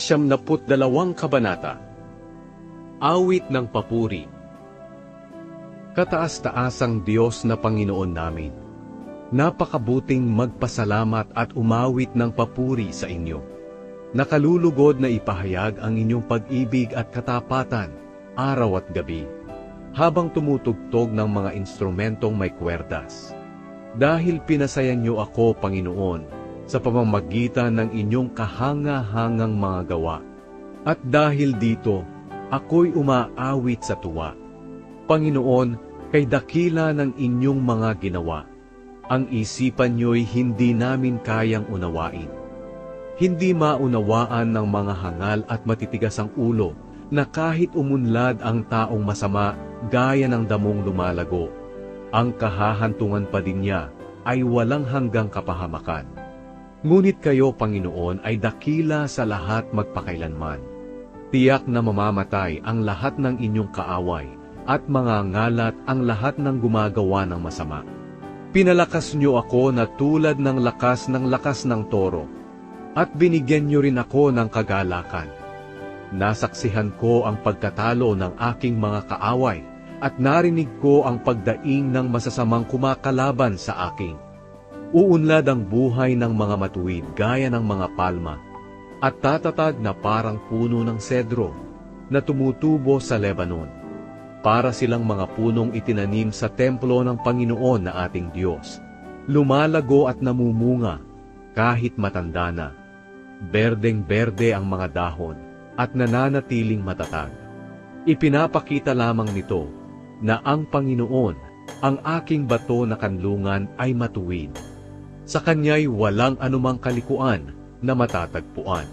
72 Kabanata. Awit ng Papuri. Kataas-taasang Diyos na Panginoon namin, napakabuting magpasalamat at umawit ng papuri sa inyo. Nakalulugod na ipahayag ang inyong pag-ibig at katapatan, araw at gabi, habang tumutugtog ng mga instrumentong may kwerdas. Dahil pinasayan niyo ako, Panginoon, sa pamamagitan ng inyong kahanga-hangang mga gawa. At dahil dito, ako'y umaawit sa tuwa. Panginoon, kay dakila ng inyong mga ginawa, ang isipan niyo'y hindi namin kayang unawain. Hindi maunawaan ng mga hangal at matitigas ang ulo na kahit umunlad ang taong masama gaya ng damong lumalago, ang kahahantungan pa din niya ay walang hanggang kapahamakan. Ngunit kayo, Panginoon, ay dakila sa lahat magpakailanman. Tiyak na mamamatay ang lahat ng inyong kaaway at mangangalat ang lahat ng gumagawa ng masama. Pinalakas niyo ako na tulad ng lakas ng toro, at binigyan niyo rin ako ng kagalakan. Nasaksihan ko ang pagkatalo ng aking mga kaaway, at narinig ko ang pagdaing ng masasamang kumakalaban sa akin. Uunlad ang buhay ng mga matuwid gaya ng mga palma, at tatatag na parang puno ng sedro na tumutubo sa Lebanon. Para silang mga punong itinanim sa templo ng Panginoon na ating Diyos, lumalago at namumunga kahit matanda na. Berdeng-berde ang mga dahon at nananatiling matatag. Ipinapakita lamang nito na ang Panginoon, ang aking bato na kanlungan, ay matuwid. Sa Kanya'y walang anumang kalikuan na matatagpuan.